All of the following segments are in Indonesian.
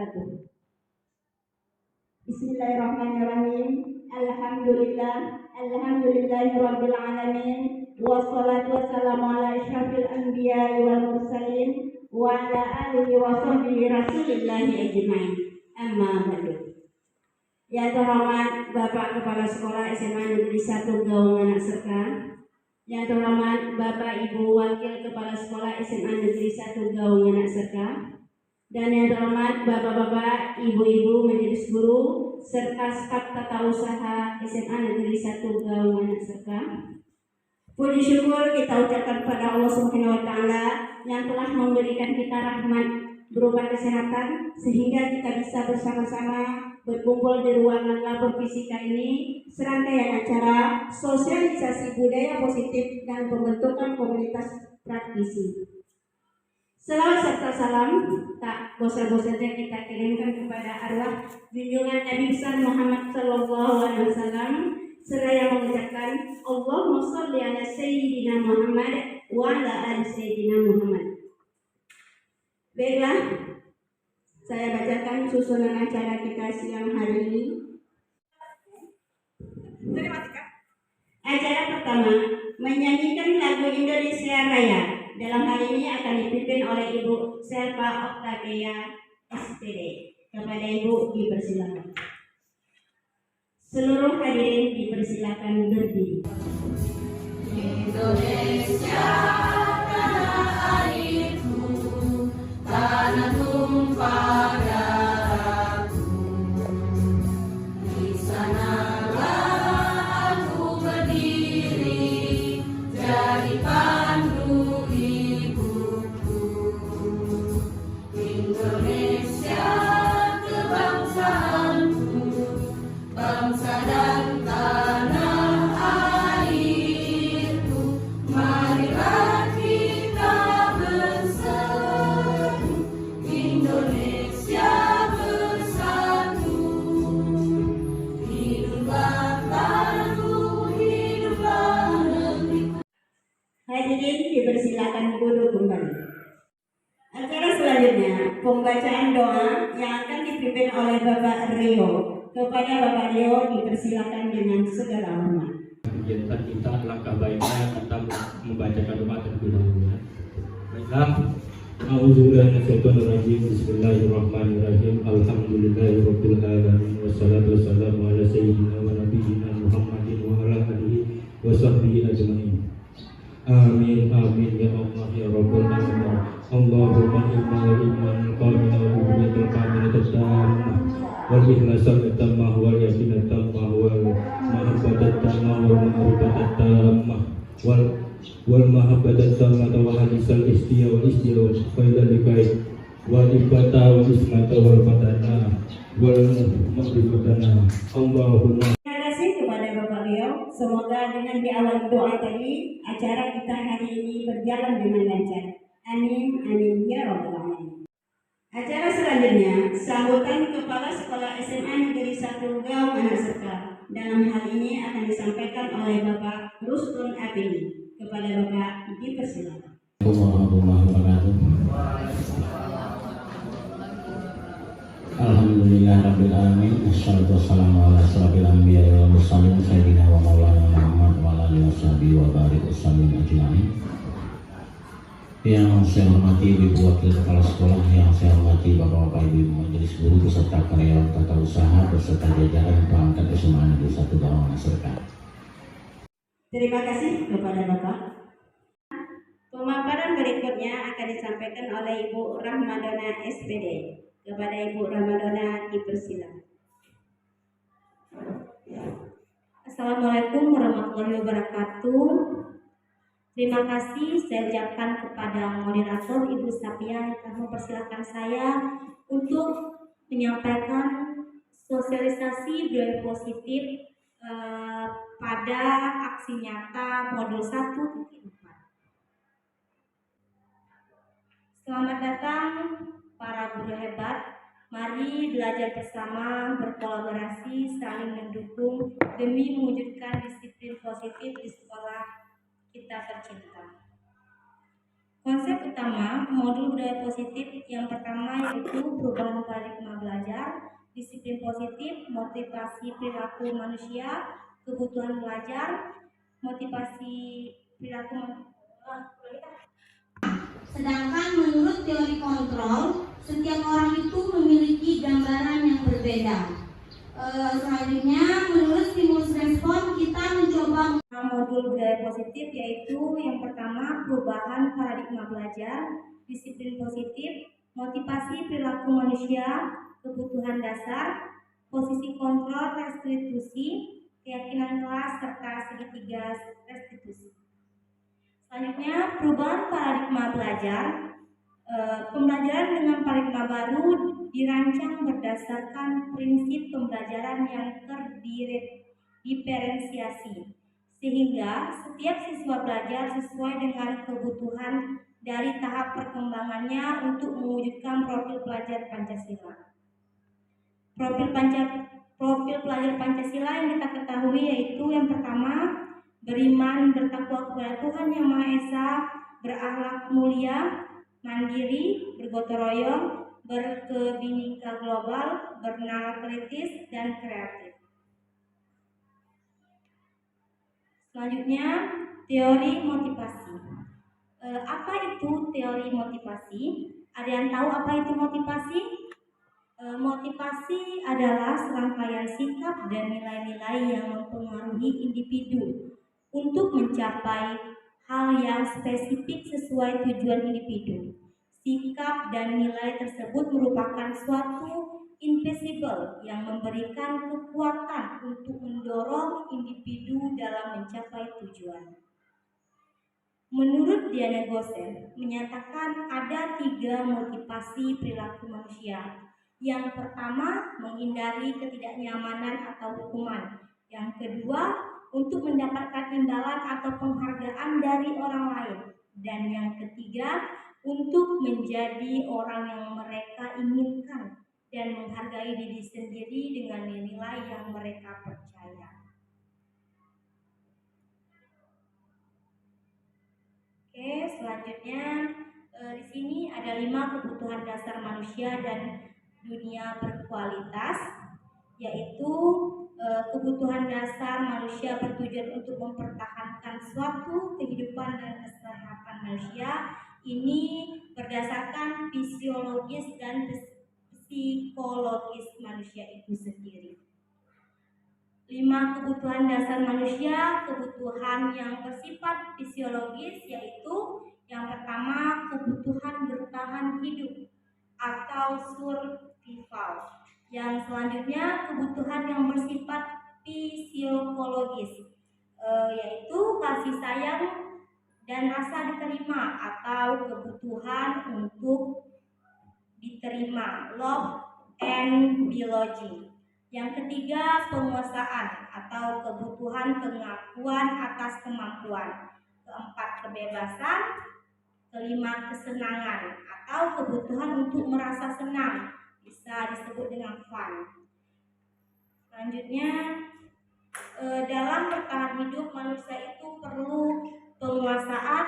wabarakatuh. Bismillahirrahmanirrahim. Alhamdulillahirabbil alamin. Wassalatu wassalamu ala asyrafil anbiya'i wal mursalin wa ala alihi wa sahbihi rasulillahi ajmain. Amma ba'du. Yang terhormat Bapak Kepala Sekolah SMA Negeri 1 Gaung Anak Serka, yang terhormat Bapak Ibu Wakil Kepala Sekolah SMA Negeri 1 Gaung Anak Serka, dan yang terhormat Bapak-bapak, Ibu-ibu Majelis Guru serta staf tata usaha SMA Negeri 1 Gaung Anak Serka. Puji syukur kita ucapkan kepada Allah Subhanahu wa taala yang telah memberikan kita rahmat berupa kesehatan sehingga kita bisa bersama-sama berkumpul di ruangan labor fisika ini, serangkaian acara sosialisasi budaya positif dan pembentukan komunitas praktisi. Selawat serta salam tak bosan-bosannya kita kirimkan kepada arwah junjungan Nabi besar Muhammad sallallahu alaihi wasallam, seraya mengucapkan Allahumma sholli ala sayyidina Muhammad wa ala ali sayyidina Muhammad. Baiklah, saya bacakan susunan acara kita siang hari ini. Acara pertama, menyanyikan lagu Indonesia Raya. Dalam hal ini akan dipimpin oleh Ibu Selva Octavia SPD. Kepada Ibu dipersilakan. Seluruh hadirin dipersilakan berdiri. Indonesia tanah airku, tanah tumpah darahku, di sanalah aku berdiri, jadi pandu ibuku. Indonesia kebangsaanku, bangsa dan tanah airku, marilah kita bersatu, Indonesia bersatu. Hiduplah tanahku, hiduplah negeriku. Hadirin dipersilakan duduk kembali. Acara selanjutnya, pembacaan doa yang akan dipimpin oleh Bapak Rio. Kepada Bapak Rio dipersilakan dengan segala hormat. Kegiatan kita adalah kebaikan, kita membacakan doa terlebih dahulu. Baiklah, A'udzubillahi minasyaitonir rajim. Bismillahirrahmanirrahim. Alhamdulillahirabbil alamin. Wassalatu wassalamu ala sayyidina wa nabiyyina Muhammadin wa ala alihi wa sahbihi ajmain. Amin amin ya Allah ya Rabbal alamin. Allahumma inna wal iman qamina wa hujjatul kamilatul tammah wal ikhlasan tammah wal yaqinan tammah wal mahabbatat tammah wal ma'rifatat tammah wal mahabbatat tammah wa hadisal istiya wal faidalikai wal ibata wal ismata wal fatana wal maghfiratana. Allahumma. Terima kasih kepada Bapak Rio. Semoga dengan diawali doa tadi, acara kita hari ini berjalan dengan lancar. Amin amin ya rabbal alamin. Acara selanjutnya, sambutan Kepala Sekolah SMA Negeri 1 Gaung Anak Serka. Dalam hal ini akan disampaikan oleh Bapak Ruston Apeni. Kepada Bapak dipersilakan. Alhamdulillah rabbil alamin. Wassalatu wassalamu ala asyrafil anbiya'i wal mursalin sayyidina wa maulana Muhammad wa ala alihi washabihi wa barik wasallim ajmain. Yang saya hormati Ibu Wakil Kepala Sekolah, yang saya hormati Bapak-bapak Ibu Majelis Guru beserta karyawan tata usaha beserta jajaran perangkat SMA Negeri 1 Gaung Anak Serka. Terima kasih kepada Bapak. Pemaparan berikutnya akan disampaikan oleh Ibu Rahmadona SPD. Kepada Ibu Rahmadona dipersilakan. Assalamualaikum warahmatullahi wabarakatuh. Terima kasih saya ucapkan kepada moderator Ibu Sapia yang telah mempersilahkan saya untuk menyampaikan sosialisasi budaya positif pada aksi nyata modul 1.4. Selamat datang para guru hebat. Mari belajar bersama, berkolaborasi, saling mendukung demi mewujudkan disiplin positif di sekolah kita tercinta. Konsep utama modul budaya positif yang pertama yaitu perubahan paradigma belajar, disiplin positif, motivasi perilaku manusia, kebutuhan belajar, motivasi perilaku Sedangkan menurut teori kontrol, setiap orang itu memiliki gambaran yang berbeda. Selanjutnya, menurut stimulus respon, kita mencoba modul budaya positif yaitu yang pertama perubahan paradigma belajar, disiplin positif, motivasi perilaku manusia, kebutuhan dasar, posisi kontrol, restitusi, keyakinan kelas, serta segitiga restitusi. Selanjutnya, perubahan paradigma belajar. Pembelajaran dengan paradigma baru dirancang berdasarkan prinsip pembelajaran yang terdiferensiasi, sehingga setiap siswa belajar sesuai dengan kebutuhan dari tahap perkembangannya untuk mewujudkan profil pelajar Pancasila. Profil pelajar Pancasila yang kita ketahui yaitu yang pertama, beriman bertakwa kepada Tuhan Yang Maha Esa, berakhlak mulia, mandiri, bergotong royong, berkebinekaan global, bernalar kritis, dan kreatif. Selanjutnya, teori motivasi. Apa itu teori motivasi? Ada yang tahu apa itu motivasi? Motivasi adalah serangkaian sikap dan nilai-nilai yang mempengaruhi individu untuk mencapai hal yang spesifik sesuai tujuan individu. Sikap dan nilai tersebut merupakan suatu invisible yang memberikan kekuatan untuk mendorong individu dalam mencapai tujuan. Menurut Diana Gosen, menyatakan ada 3 motivasi perilaku manusia. Yang pertama, menghindari ketidaknyamanan atau hukuman. Yang kedua, untuk mendapatkan imbalan atau penghargaan dari orang lain. Dan yang ketiga, untuk menjadi orang yang mereka inginkan dan menghargai diri sendiri dengan nilai yang mereka percaya. Oke, selanjutnya di sini ada 5 kebutuhan dasar manusia dan dunia berkualitas, yaitu kebutuhan dasar manusia bertujuan untuk mempertahankan suatu kehidupan dan kesehatan manusia. Ini berdasarkan fisiologis dan psikologis manusia itu sendiri. 5 kebutuhan dasar manusia, kebutuhan yang bersifat fisiologis yaitu yang pertama kebutuhan bertahan hidup atau survival. Yang selanjutnya kebutuhan yang bersifat psikologis yaitu kasih sayang dan rasa diterima atau kebutuhan untuk diterima, love and belonging. Yang ketiga penguasaan atau kebutuhan pengakuan atas kemampuan. Keempat kebebasan. Kelima kesenangan atau kebutuhan untuk merasa senang, bisa disebut dengan fun. Selanjutnya dalam bertahan hidup manusia itu perlu penguasaan,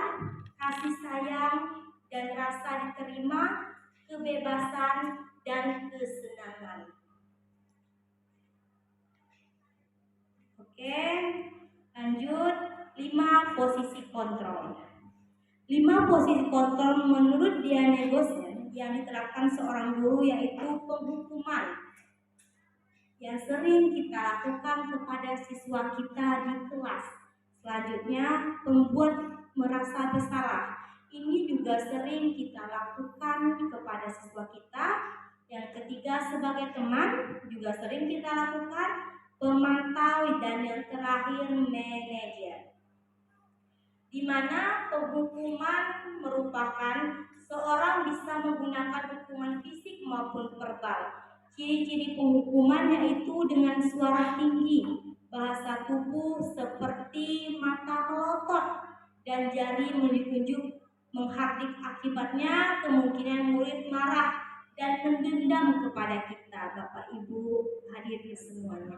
kasih sayang dan rasa diterima, kebebasan dan kesenangan. Oke, lanjut 5 posisi kontrol. 5 posisi kontrol menurut Diana Gosen yang diterapkan seorang guru yaitu penghukuman yang sering kita lakukan kepada siswa kita di kelas. Selanjutnya, membuat merasa bersalah. Ini juga sering kita lakukan kepada siswa kita. Yang ketiga, sebagai teman juga sering kita lakukan, pemantau, dan yang terakhir manajer. Di mana penghukuman merupakan seorang bisa menggunakan hukuman fisik maupun verbal. Ciri-ciri penghukuman yaitu dengan suara tinggi, bahasa tubuh seperti mata melotot dan jari menunjuk menghardik. Akibatnya kemungkinan murid marah dan mendendam kepada kita, Bapak Ibu hadirin semuanya.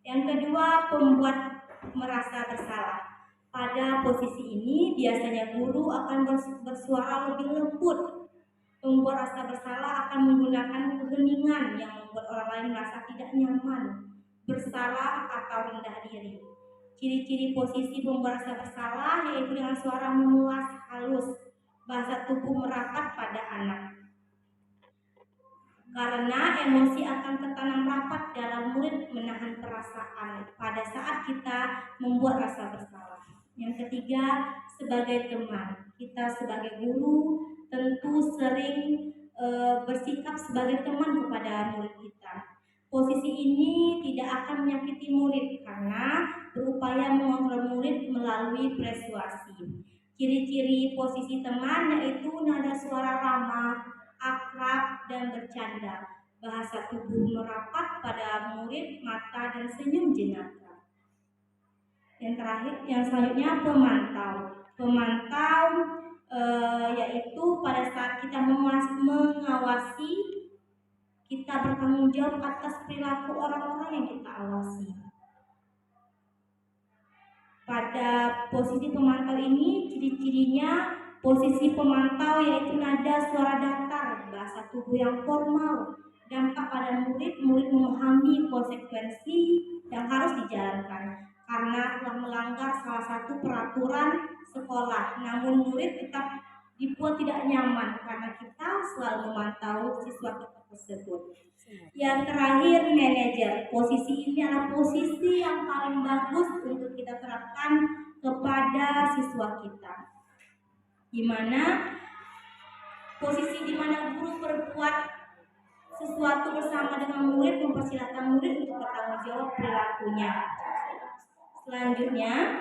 Yang kedua, membuat merasa bersalah. Pada posisi ini biasanya guru akan bersuara lebih lembut. Membuat rasa bersalah akan menggunakan keheningan yang membuat orang lain merasa tidak nyaman, bersalah atau rendah diri. Ciri-ciri posisi pembuat rasa bersalah yaitu dengan suara memelas halus, bahasa tubuh merapat pada anak. Karena emosi akan tertanam rapat dalam murid menahan perasaan pada saat kita membuat rasa bersalah. Yang ketiga, sebagai teman. Kita sebagai guru tentu sering bersikap sebagai teman kepada murid kita. Posisi ini tidak akan menyakiti murid karena berupaya mengontrol murid melalui persuasi. Ciri-ciri posisi teman yaitu nada suara ramah, akrab, dan bercanda. Bahasa tubuh merapat pada murid, mata, dan senyum jenaka. Yang terakhir, yang selanjutnya pemantau. Pemantau yaitu pada saat kita mengawasi, kita bertanggung jawab atas perilaku orang-orang yang kita awasi. Pada posisi pemantau ini, ciri-cirinya posisi pemantau yaitu nada suara datar, bahasa tubuh yang formal, dampak pada murid memahami konsekuensi yang harus dijalankan karena telah melanggar salah satu peraturan sekolah, namun murid tetap dibuat tidak nyaman karena kita selalu memantau siswa kita tersebut. Yang terakhir, manajer. Posisi ini adalah posisi yang paling bagus untuk kita terapkan kepada siswa kita, posisi di mana guru berbuat sesuatu bersama dengan murid, mempersilahkan murid untuk bertanggung jawab perilakunya. Selanjutnya,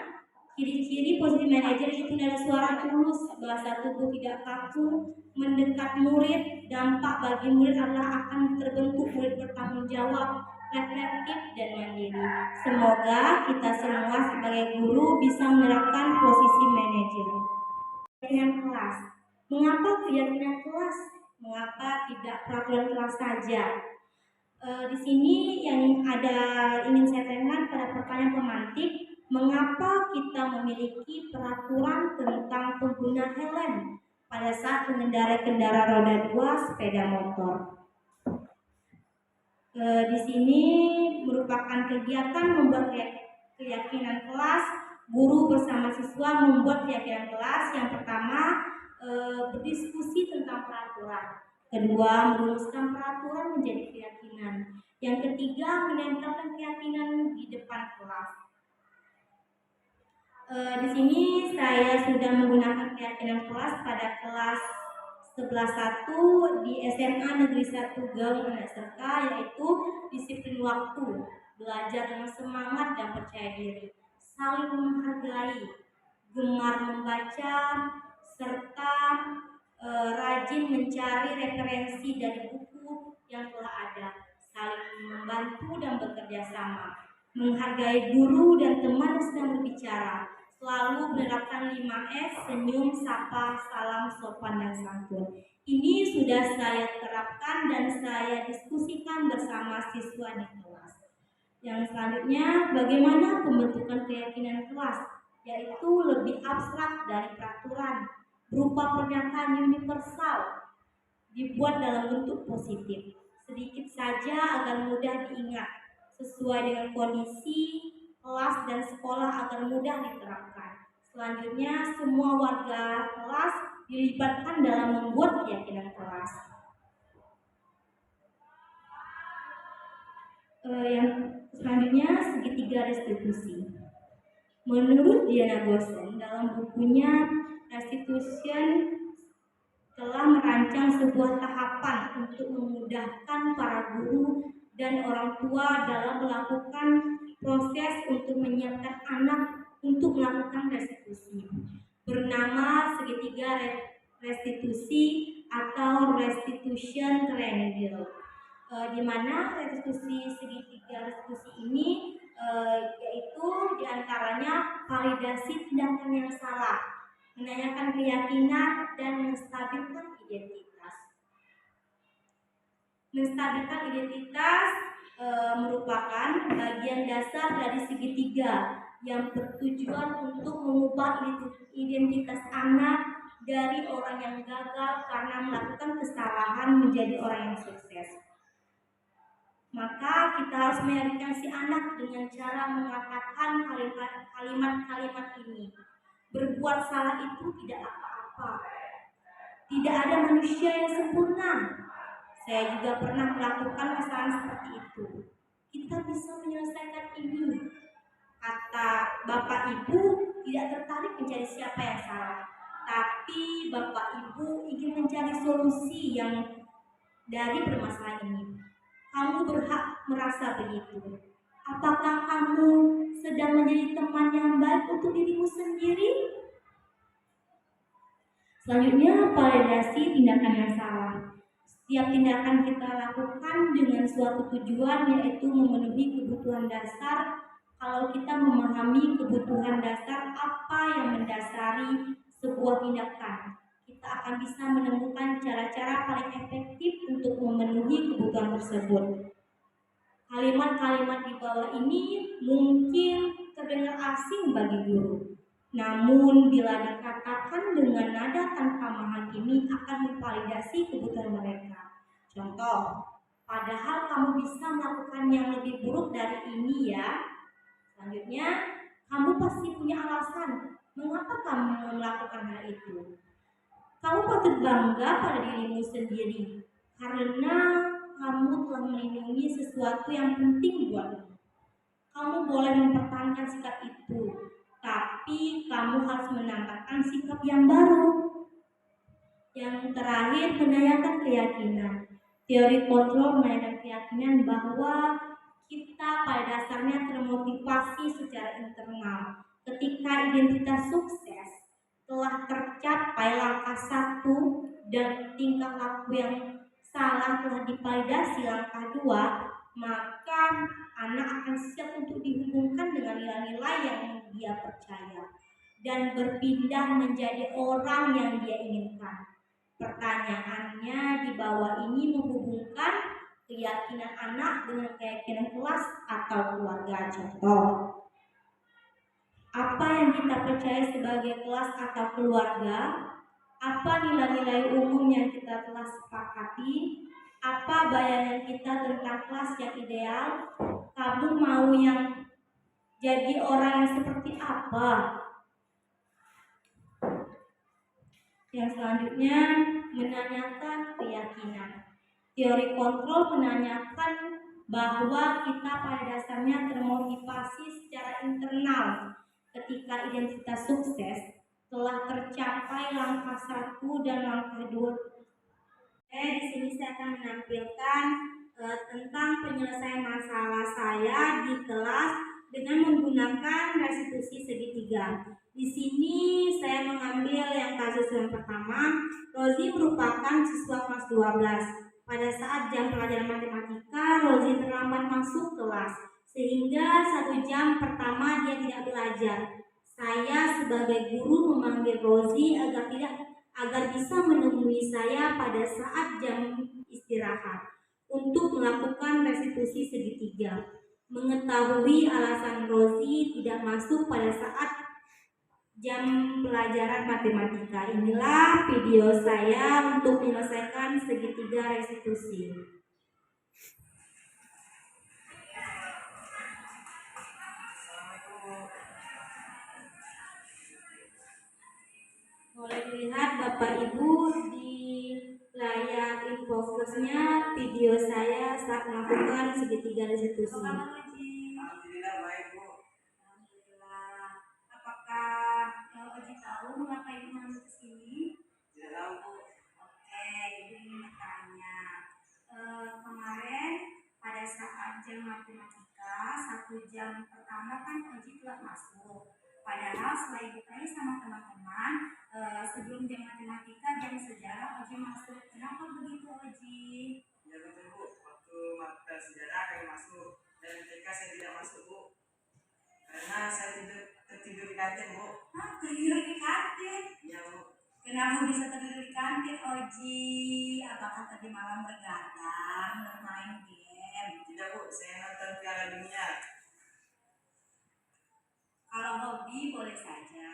ciri-ciri posisi manajer itu adalah suara tulus, bahasa tubuh tidak kaku, mendekat murid. Dampak bagi murid adalah akan terbentuk murid bertanggung jawab, reflektif, dan mandiri. Semoga kita semua sebagai guru bisa menerapkan posisi manajer. Keyakinan kelas. Mengapa keyakinan kelas? Mengapa tidak peraturan kelas saja? Di sini yang ingin saya tanyakan pada pertanyaan pemantik, mengapa kita memiliki peraturan tentang pengguna helm pada saat mengendarai kendaraan roda 2 sepeda motor? Di sini merupakan kegiatan membuat keyakinan kelas. Guru bersama siswa membuat keyakinan kelas. Yang pertama, berdiskusi tentang peraturan. Kedua, merumuskan peraturan menjadi keyakinan. Yang ketiga, menempelkan keyakinan di depan kelas. Di sini saya sudah menggunakan keyakinan kelas pada kelas 11.1 di SMA Negeri 1 Gaung Serka, yaitu disiplin waktu, belajar dengan semangat dan percaya diri, saling menghargai, gemar membaca, serta rajin mencari referensi dari buku yang telah ada, saling membantu dan bekerja sama, menghargai guru dan teman yang sedang berbicara, selalu menerapkan 5S, senyum, sapa, salam, sopan, dan santun. Ini sudah saya terapkan dan saya diskusikan bersama siswa di kelas. Yang selanjutnya, bagaimana pembentukan keyakinan kelas, yaitu lebih abstrak dari peraturan, berupa pernyataan universal, dibuat dalam bentuk positif, sedikit saja agar mudah diingat, sesuai dengan kondisi kelas dan sekolah agar mudah diterapkan. Selanjutnya, semua warga kelas dilibatkan dalam membuat keyakinan kelas. Yang selanjutnya, segitiga restitusi. Menurut Diana Gosen, dalam bukunya Restitution telah merancang sebuah tahapan untuk memudahkan para guru dan orang tua dalam melakukan proses untuk menyiapkan anak untuk melakukan restitusi, bernama segitiga restitusi atau restitution triangle, di mana restitusi segitiga restitusi ini yaitu diantaranya validasi tindakan yang salah, menanyakan keyakinan, dan menstabilkan identitas. Menstabilkan identitas merupakan bagian dasar dari segitiga yang bertujuan untuk mengubah identitas anak dari orang yang gagal karena melakukan kesalahan menjadi orang yang sukses. Maka kita harus meyakinkan si anak dengan cara mengatakan kalimat-kalimat ini. Berbuat salah itu tidak apa-apa. Tidak ada manusia yang sempurna. Saya juga pernah melakukan kesalahan seperti itu. Kita bisa menyelesaikan ini. Kata Bapak Ibu tidak tertarik mencari siapa yang salah, tapi Bapak Ibu ingin mencari solusi yang dari permasalahan ini. Kamu berhak merasa begitu. Apakah kamu sedang menjadi teman yang baik untuk dirimu sendiri? Selanjutnya, validasi tindakan yang salah. Setiap tindakan kita lakukan dengan suatu tujuan, yaitu memenuhi kebutuhan dasar. Kalau kita memahami kebutuhan dasar apa yang mendasari sebuah tindakan, kita akan bisa menemukan cara-cara paling efektif untuk memenuhi kebutuhan tersebut. Kalimat-kalimat di bawah ini mungkin terdengar asing bagi guru. Namun bila dikatakan dengan nada tanpa menghakimi akan memvalidasi kebutuhan mereka. Contoh, padahal kamu bisa melakukan yang lebih buruk dari ini ya. Selanjutnya, kamu pasti punya alasan mengapa kamu melakukan hal itu. Kamu patut bangga pada dirimu sendiri karena kamu telah melindungi sesuatu yang penting buatmu. Kamu boleh mempertahankan sikap itu, tapi kamu harus menambahkan sikap yang baru. Yang terakhir, menanyakan keyakinan. Teori kontrol menanyakan keyakinan bahwa kita pada dasarnya termotivasi secara internal. Ketika identitas sukses telah tercapai langkah 1 dan tingkah laku yang salah telah divalidasi langkah 2, maka anak akan siap untuk dihubungkan dengan nilai-nilai yang dia percaya dan berpindah menjadi orang yang dia inginkan. Pertanyaannya di bawah ini menghubungkan keyakinan anak dengan keyakinan kelas atau keluarga. Contoh, apa yang kita percaya sebagai kelas atau keluarga? Apa nilai-nilai umum yang kita telah sepakati? Apa bayangan kita tentang kelas yang ideal? Kamu mau yang jadi orang yang seperti apa? Yang selanjutnya, menanyakan keyakinan. Teori kontrol menanyakan bahwa kita pada dasarnya termotivasi secara internal ketika identitas sukses telah tercapai langkah 1 dan langkah 2. Di sini saya akan menampilkan tentang penyelesaian masalah saya di kelas dengan menggunakan restitusi segitiga. Di sini saya mengambil yang kasus yang pertama. Rozi merupakan siswa kelas 12. Pada saat jam pelajaran matematika, Rozi terlambat masuk kelas, sehingga 1 jam pertama dia tidak belajar. Saya sebagai guru memanggil Rozi agar bisa menemui saya pada saat jam istirahat untuk melakukan restitusi segitiga. Mengetahui alasan Rozi tidak masuk pada saat jam pelajaran matematika. Inilah video saya untuk menyelesaikan segitiga restitusi. Boleh dilihat Bapak Ibu di layar infocusnya video saya saat melakukan segitiga restitusi. Alhamdulillah baik Bu. Alhamdulillah. Apakah Oji tahu mengapa Ibu masuk ke sini? Tidak tahu Bu. Oke, Ibu ingin bertanya. Kemarin pada saat jam matematika 1 jam pertama kan Oji telah masuk. Padahal setelah Ibu tanya sama teman-teman, sebelum jam matematika jam sejarah Oji masuk. Kenapa begitu Oji? Ya betul Bu. Waktu mata sejarah kami masuk dan ketika saya tidak masuk Bu, karena saya tertidur di kantin Bu. Tidur di kantin? Ya Bu. Kenapa bisa tidur di kantin Oji? Apakah tadi malam bergadang, bermain game? Tidak Bu, saya nonton Piala Dunia. Kalau hobi boleh saja,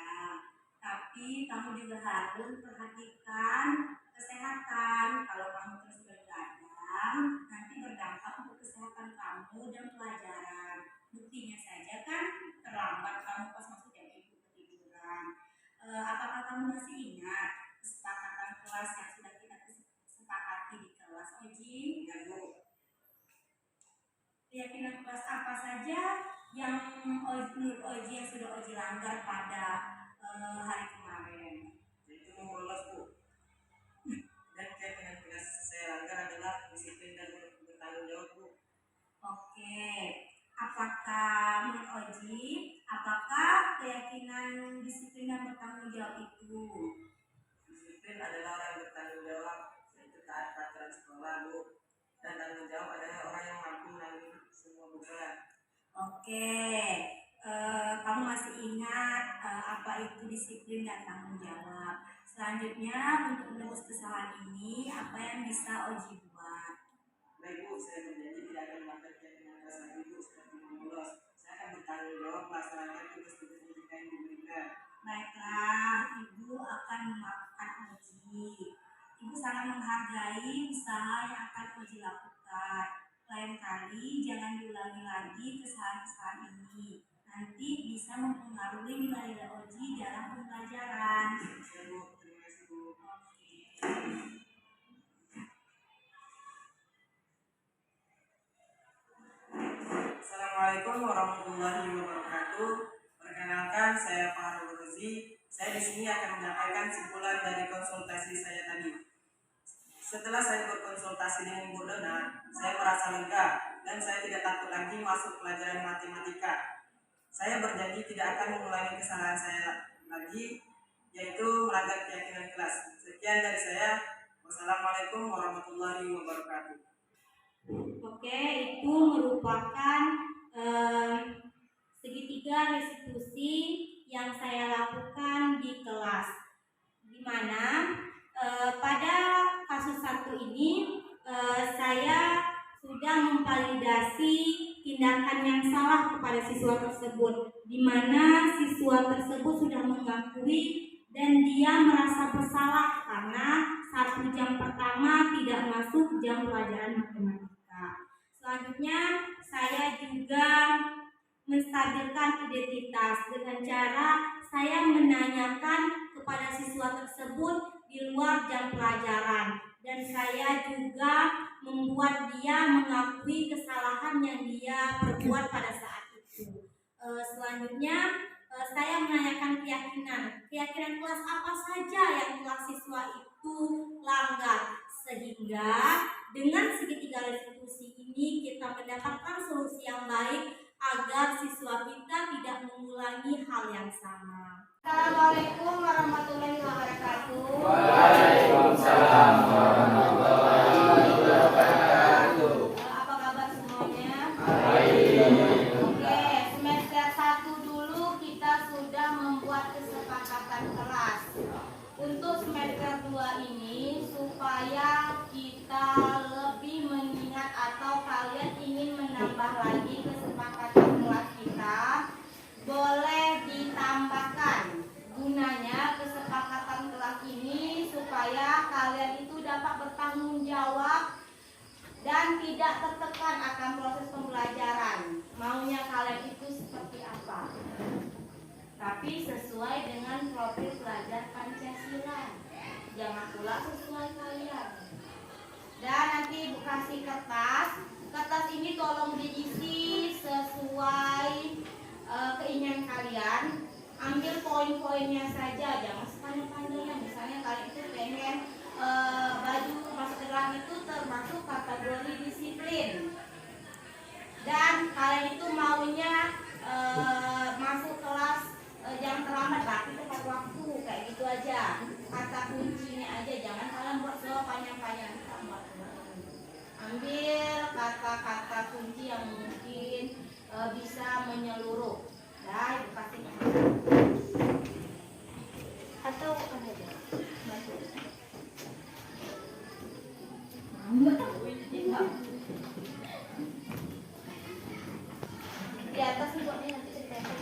tapi kamu juga harus perhatikan kesehatan. Kalau kamu terus bergadang, nanti berdampak untuk kesehatan kamu dan pelajaran. Buktinya saja kan terlambat kamu pas masuk jam ibu ketiduran. Apakah kamu masih ingat kesepakatan kelas yang sudah kita sepakati di kelas Oji? Ya Bu. Keyakinan kelas apa saja yang menurut Oji yang sudah Oji langgar pada hari kemarin? Itu mau lolos Bu. Dan keyakinan kelas saya langgar adalah disiplin dan bertanggung jawab Bu. Oke, apakah menurut Oji, apakah keyakinan disiplin dan bertanggung jawab itu? Disiplin adalah orang yang bertanggung jawab, yaitu taat peraturan sekolah Bu. Dan tanggung jawab adalah orang yang mampu menanggung semua beban. Oke, kamu masih ingat apa itu disiplin dan tanggung jawab. Selanjutnya untuk menebus kesalahan ini, apa yang bisa Oji buat? Baik Bu, saya berjanji tidak akan melanggar keyakinan kelas lagi Bu seperti bolos. Saya akan bertanggung jawab melaksanakan tugas-tugas pendidikan yang diberikan. Baiklah, Ibu akan memaafkan Oji. Ibu sangat menghargai usaha yang akan Oji lakukan. Lain kali jangan diulangi lagi kesalahan-kesalahan ini. Nanti bisa mempengaruhi nilai Oji dalam pembelajaran. Ya Bu, terima kasih Bu. Assalamualaikum warahmatullahi wabarakatuh. Perkenalkan, saya Fahrul Rozi. Saya di sini akan menyampaikan simpulan dari konsultasi saya tadi. Setelah saya berkonsultasi dengan Ibu Dona, saya merasa lega dan saya tidak takut lagi masuk pelajaran matematika. Saya berjanji tidak akan mengulangi kesalahan saya lagi, yaitu melanggar keyakinan kelas. Sekian dari saya. Wassalamualaikum warahmatullahi wabarakatuh. Oke, itu merupakan segitiga restitusi yang saya lakukan di kelas, di mana pada kasus 1 ini saya sudah memvalidasi tindakan yang salah kepada siswa tersebut, di mana siswa tersebut sudah mengakui dan dia merasa bersalah karena 1 jam pertama tidak masuk jam pelajaran matematika. Selanjutnya saya juga menstabilkan identitas dengan cara saya menanyakan kepada siswa tersebut di luar jam pelajaran, dan saya juga membuat dia mengakui kesalahan yang dia perbuat pada saat itu. Selanjutnya saya menanyakan keyakinan kelas apa saja yang telah siswa itu langgar, sehingga dengan segitiga restitusi ini kita mendapatkan solusi yang baik agar siswa kita tidak mengulangi hal yang sama. Assalamualaikum warahmatullahi wabarakatuh. Waalaikumsalam warahmatullahi wabarakatuh. Apa kabar semuanya? Baik. Oke, semester 1 dulu kita sudah membuat kesepakatan kelas. Untuk semester 2 ini supaya kita lebih mengingat atau kalian ingin menambah lagi kesepakatan kelas kita, boleh ditambahkan. Gunanya kesepakatan kelas ini supaya kalian itu dapat bertanggung jawab dan tidak tertekan akan proses pembelajaran. Maunya kalian itu seperti apa? Tapi sesuai dengan profil pelajar Pancasila. Jangan pula sesuai kalian. Dan nanti Ibu kasih kertas. Kertas ini tolong diisi sesuai keinginan kalian. Ambil poin-poinnya saja, jangan sepanjang-panjangnya. Misalnya kalian itu pengen baju masuk kelas itu termasuk kategori disiplin, dan kalian itu maunya masuk kelas jangan terlambat, tapi tepat waktu, kayak gitu aja. Kata kuncinya aja, jangan kalian buat panjang-panjang. Ambil kata-kata kunci yang mungkin bisa menyeluruh. Nah, Ibu kasih atau bukan aja. Di atas nih buatnya nanti ditempel.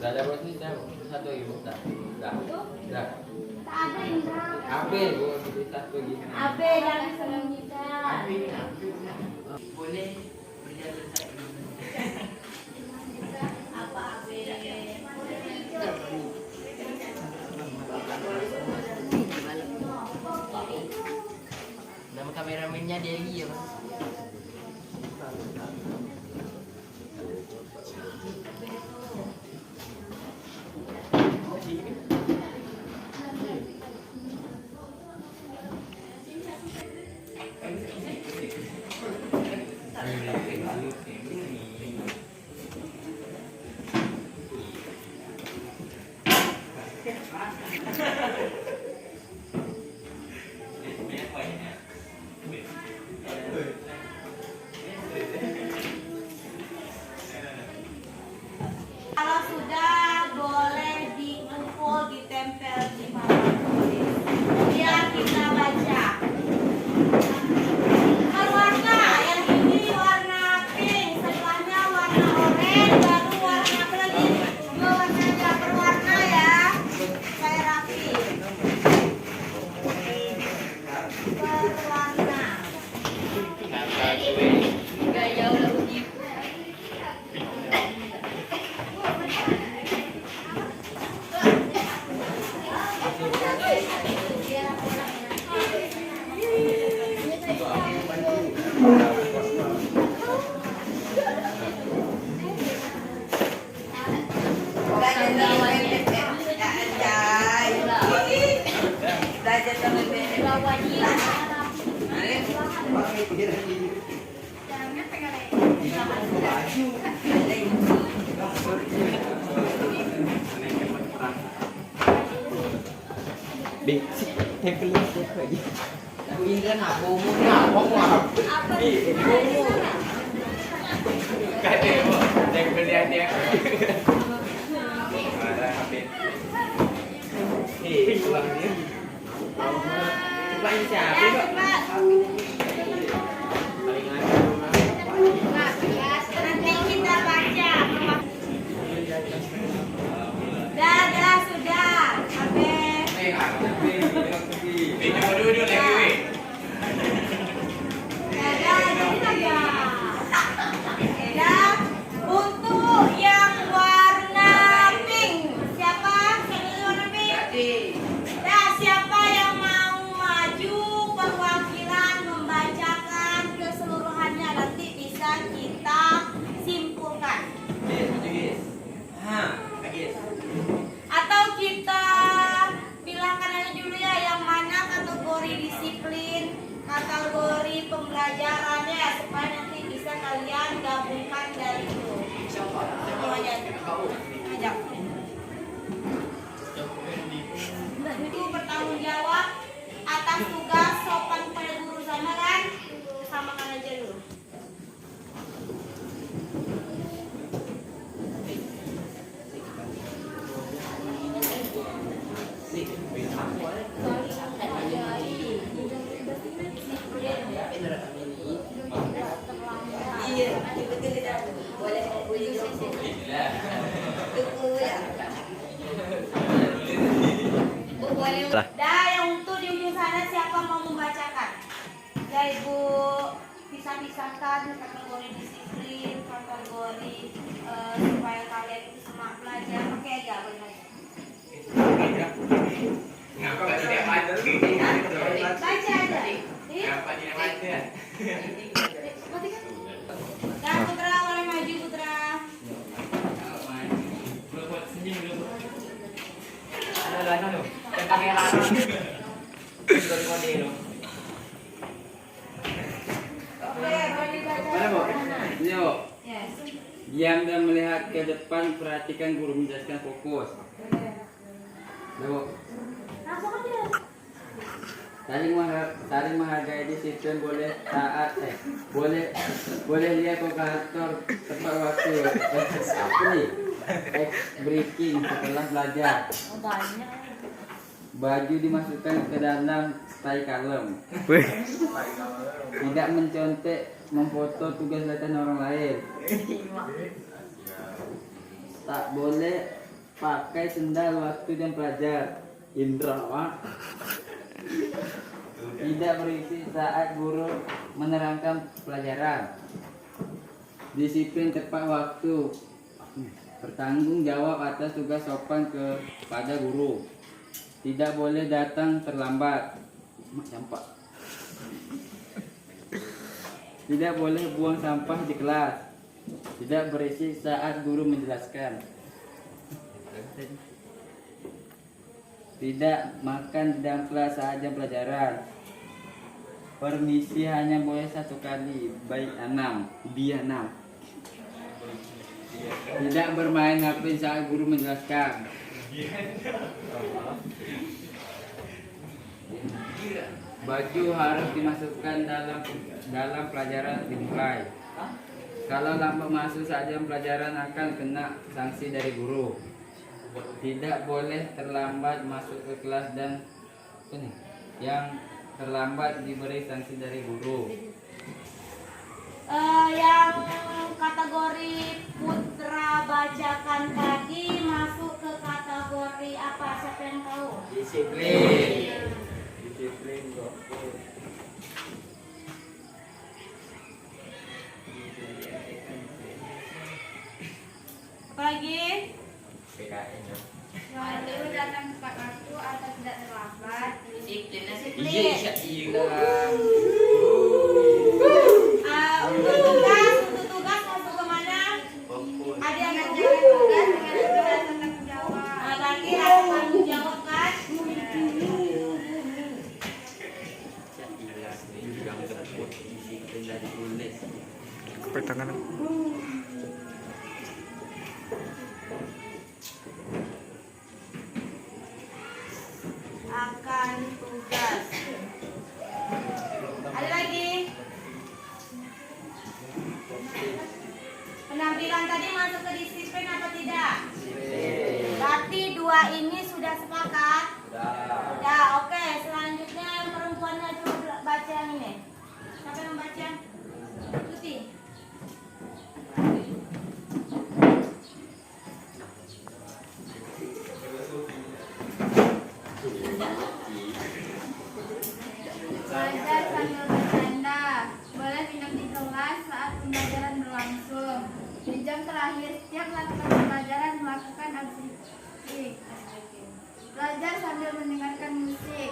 Udah ada berarti satu lagi bu. Dah. Dah. Tak ada Indra. Abe bu, satu lagi. Abe dari sembunyikan. Boleh berjalan saya. Apa Abe? Nama kameramennya dia lagi ya, Mas. Kalau sudah boleh dikumpul ditempel di papan tulis. Biar kita baca. Berwarna, yang ini warna pink, sebelahnya warna oranye, baru warna apa lagi? Dua warna yang berwarna ya. Saya rapi. Berwarna. Gak jauh lebih. Nanti kita baca. Dah sudah. Untuk yang warna pink, siapa? Warna pink. Nah, siapa yang mau maju perwakilan membacakan keseluruhannya, nanti bisa kita simpulkan. Atau kita bilangkan aja dulu ya yang mana kategori disiplin, kategori pembelajarannya ya, supaya nanti bisa kalian gabungkan dari itu. Semuanya ajak. Itu bertanggung jawab atas tugas sopan pada guru sama kan? Samakan aja dulu. Dah, yang untuk di ujung sana siapa mau membacakan? Ya Ibu, pisah-pisahkan kategori disiplin, kategori supaya kalian itu semangat belajar. Oke aja, boleh. Baca aja. Dah Putra, boleh maju Putra. Oke, boleh dibaca. Yuk, Yes. diam dan melihat ke depan, perhatikan guru menjelaskan, fokus. Yuk, Langsung aja. saling menghargai disiplin, boleh taat, boleh lihat kalkulator tepat waktu. Apa nih? Breaking setelah belajar. Oh, banyak. Baju dimasukkan ke dalam stay kalem. Tidak mencontek, memfoto tugas latihan orang lain. Tak boleh pakai sendal waktu jam belajar. Indra, Pak. Tidak berisik saat guru menerangkan pelajaran. Disiplin tepat waktu. Bertanggung jawab atas tugas sopan kepada guru. Tidak boleh datang terlambat. Sampah. Tidak boleh buang sampah di kelas. Tidak berisik saat guru menjelaskan. Tidak makan di dalam kelas saat jam pelajaran. Permisi hanya boleh 1 kali, baik 6, biar 6. Tidak bermain HP saat guru menjelaskan. Baju harus dimasukkan dalam pelajaran dimulai. Kalau lambat masuk saat jam pelajaran akan kena sanksi dari guru. Tidak boleh terlambat masuk ke kelas dan yang terlambat diberi sanksi dari guru. Yang kategori Putra bacakan tadi masuk ke kategori apa? Siapa yang tahu? Disiplin. Disiplin kok. Apa lagi? PKN. Lalu datang tepat waktu atau tidak terlambat. Disiplin. Untuk tugas masuk kemana? Ada yang menjaga tugas dengan rasa tanggung jawab. Berarti rasa tanggung jawab kan? Akan tugas. Ada lagi? Penampilan tadi masuk ke disiplin atau tidak? Berarti 2 ini sudah sepakat? Sudah, oke. Selanjutnya yang perempuannya coba baca yang ini. Siapa yang membaca? Tuti. Belajar sambil bercanda. Boleh minum di kelas saat pembelajaran berlangsung. Di jam terakhir setiap melakukan pembelajaran melakukan aksi. Belajar sambil mendengarkan musik.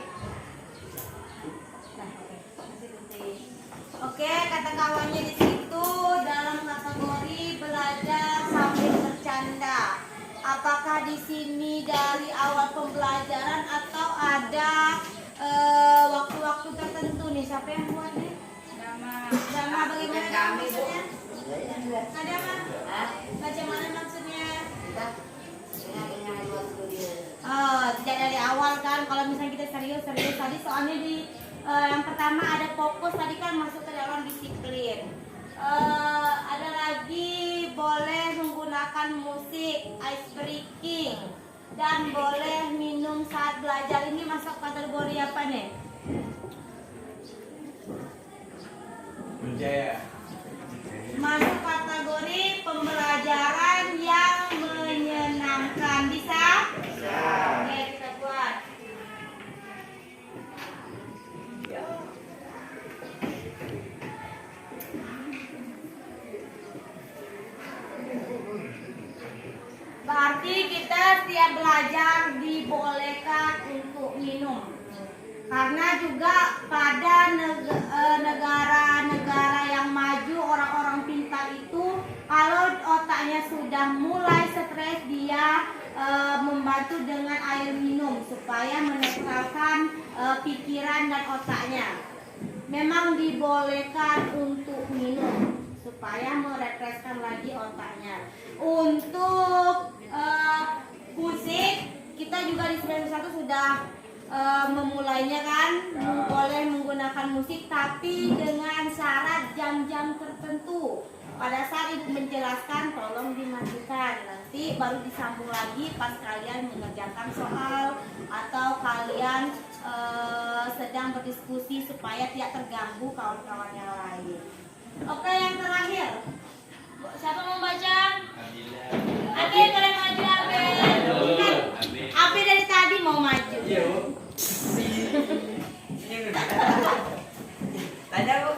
Oke, kata kawannya di situ dalam kategori belajar sambil bercanda. Apakah di sini dari awal pembelajaran atau ada waktu-waktu tertentu nih? Siapa yang buat nih? Dama bagaimana maksudnya? Ada mah? Bagaimana maksudnya? Oh, tidak dari awal kan? Kalau misalnya kita serius tadi soalnya di yang pertama ada fokus tadi kan masuk ke dalam disiplin. Ada lagi boleh menggunakan musik, ice breaking, dan boleh minum saat belajar. Ini masuk kategori apa nih? Masuk kategori pembelajaran yang menyenangkan. Bisa? Oke, kita buat. Berarti kita setiap belajar dibolehkan untuk minum. Karena juga pada negara-negara yang maju, orang-orang pintar itu kalau otaknya sudah mulai stres, dia membantu dengan air minum supaya menetralkan pikiran dan otaknya. Memang dibolehkan untuk minum supaya merefreshkan lagi otaknya. Untuk musik, kita juga di 91 sudah memulainya kan, boleh menggunakan musik tapi dengan syarat jam-jam tertentu. Pada saat ibu menjelaskan tolong dimatikan, nanti baru disambung lagi pas kalian mengerjakan soal atau kalian sedang berdiskusi supaya tidak terganggu kawan-kawan yang lain. Oke, yang terakhir siapa mau baca? Adil, boleh maju Adil. Tanya Bu.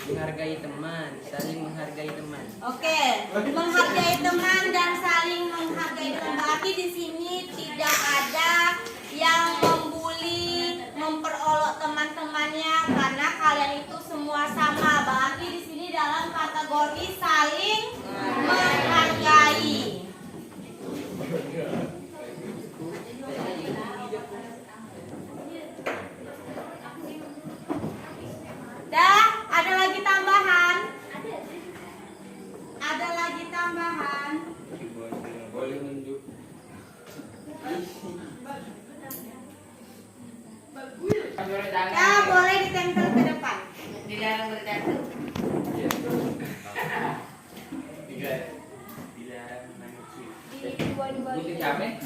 Menghargai teman, saling menghargai teman. Oke, menghargai teman dan saling menghargai teman. Berarti di sini tidak ada yang membuli, memperolok teman-temannya karena kalian itu semua sama. Berarti di sini dalam kategori saling menghargai. Dah, ada lagi tambahan? Ada lagi tambahan? Boleh nunjuk. Ya, boleh ditempel ke depan. Di dalam berdato. Putih cabai.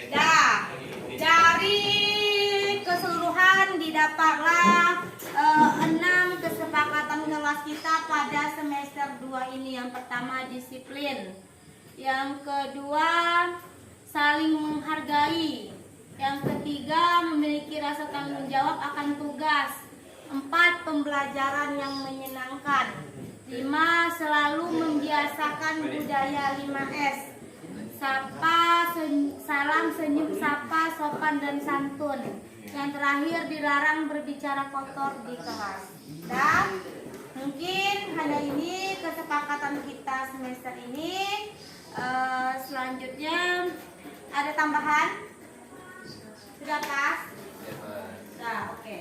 Dah, dari keseluruhan didapatlah 6 kesepakatan kelas kita pada semester 2 ini. Yang pertama disiplin, yang kedua saling menghargai, yang ketiga memiliki rasa tanggung jawab akan tugas, 4 pembelajaran yang menyenangkan, 5 selalu membiasakan budaya 5S, salam, senyum, sapa, sopan dan santun. Yang terakhir dilarang berbicara kotor di kelas. Dan mungkin hanya ini kesepakatan kita semester ini. Selanjutnya ada tambahan? Sudah pas? Sudah, oke.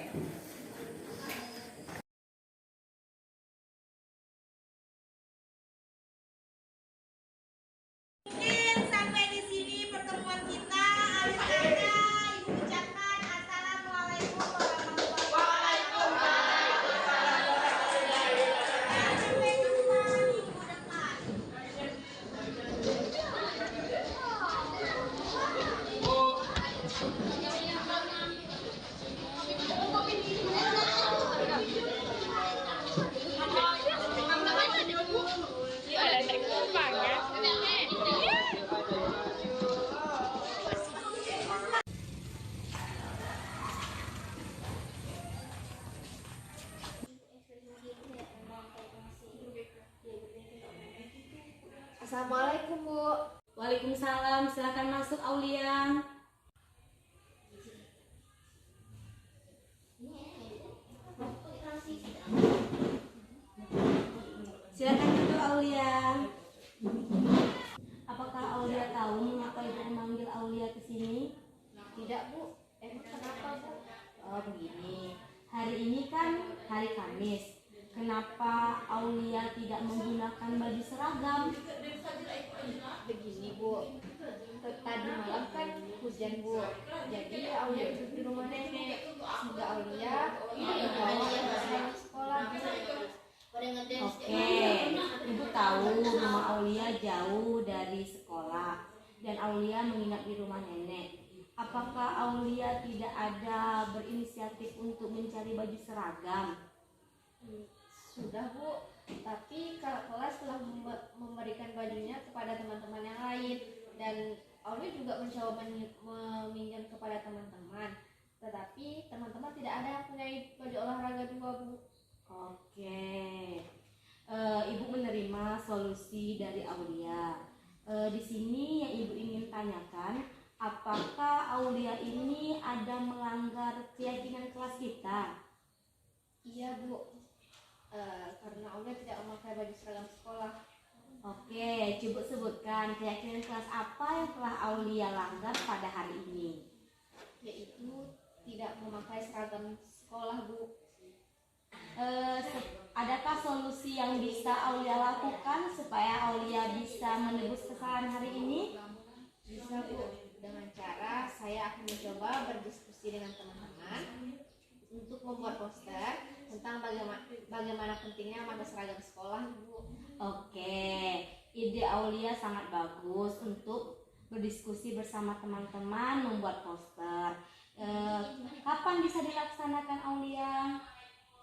Mungkin sampai di sini pertemuan kita. Akhir kata Ibu ucapkan assalamualaikum warahmatullahi wabarakatuh. Sampai jumpa minggu depan. Assalamualaikum Bu. Waalaikumsalam, silakan masuk Aulia. Silakan duduk Aulia. Apakah Aulia tahu mengapa Ibu memanggil Aulia ke sini? Tidak Bu. Kenapa Bu? Oh begini, hari ini kan hari Kamis. Kenapa Aulia tidak menggunakan baju seragam? Begini Bu. Tadi malam kan hujan Bu. Jadi Aulia duduk di rumah nenek. Sehingga Aulia dibawa ke sekolah. Oke, Ibu tahu rumah Aulia jauh dari sekolah dan Aulia menginap di rumah nenek. Apakah Aulia tidak ada berinisiatif untuk mencari baju seragam? Sudah Bu, tapi kelas telah memberikan bajunya kepada teman-teman yang lain dan Aulia juga mencoba meminjam kepada teman-teman, tetapi teman-teman tidak ada yang punya baju olahraga juga Bu. Oke, Ibu menerima solusi dari Aulia. Di sini yang Ibu ingin tanyakan, apakah Aulia ini ada melanggar keyakinan kelas kita? Iya Bu. Karena Aulia tidak memakai baju seragam sekolah. Oke, coba sebutkan keyakinan kelas apa yang telah Aulia langgar pada hari ini. Yaitu tidak memakai seragam sekolah, Bu. Adakah solusi yang bisa Aulia lakukan supaya Aulia bisa menebus kesalahan hari ini? Bisa, Bu. Dengan cara saya akan mencoba berdiskusi dengan teman-teman untuk membuat poster tentang bagaimana pentingnya memakai seragam sekolah, Bu. Oke, ide Aulia sangat bagus untuk berdiskusi bersama teman-teman membuat poster. Kapan bisa dilaksanakan, Aulia?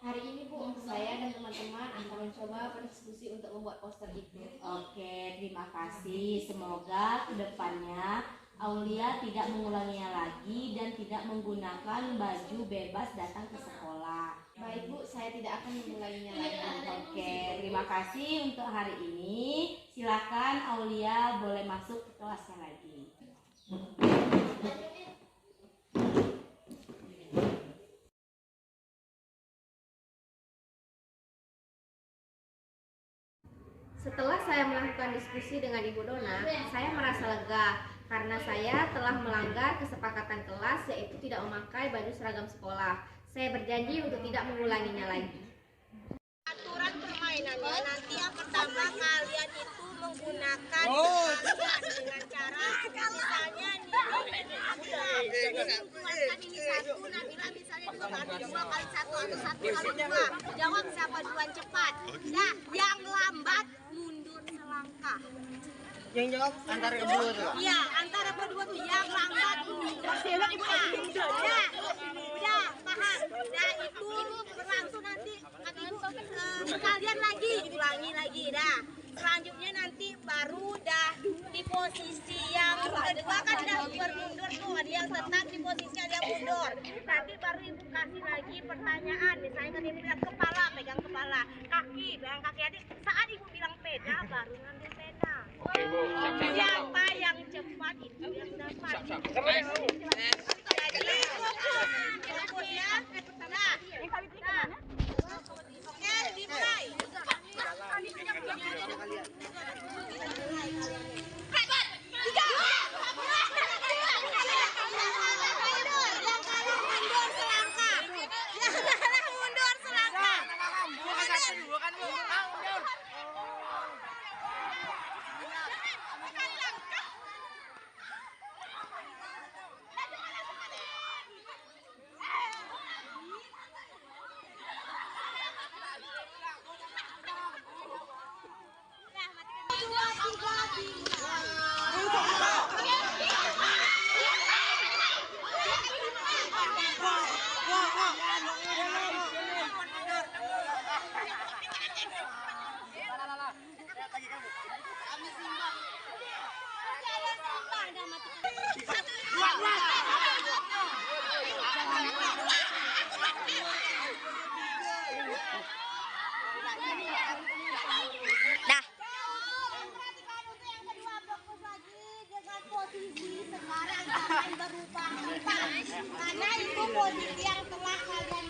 Hari ini, Bu. Saya dan teman-teman akan mencoba berdiskusi untuk membuat poster itu. Oke, terima kasih. Semoga kedepannya Aulia tidak mengulanginya lagi dan tidak menggunakan baju bebas datang ke sekolah. Baik, Bu, saya tidak akan mengulanginya lagi. Oke, terima kasih untuk hari ini. Silakan Aulia boleh masuk ke kelasnya lagi. Setelah saya melakukan diskusi dengan Ibu Dona, saya merasa lega karena saya telah melanggar kesepakatan kelas, yaitu tidak memakai baju seragam sekolah. Saya berjanji untuk tidak mengulanginya lagi. Aturan permainannya nanti yang pertama kalian itu menggunakan dengan cara misalnya ini satu, Nabila misalnya 2 kali 1 atau 1 kali 2. Jawab siapa duluan cepat. Nah, yang lambat mundur selangkah. Yang jawab antara kedua tuh. Iya, antara kedua tuh yang lambat mundur selangkah. Udah, paham. Nah, itu berlangsung nanti kalian lagi ulangi lagi dah. Selanjutnya nanti baru dah di posisi yang kedua kan dah bermundur tuh, ada yang tetap di posisi ada yang mundur. Nanti baru ibu kasih lagi pertanyaan, misalnya kan ibu bilang kepala, pegang kepala, kaki, pegang kaki. Nanti saat ibu bilang peda, baru ngambil peda. Siapa yang cepat itu yang dapat. Jadi fokus ya. Nah, oke, dimulai. Karena itu posisi yang telah kalian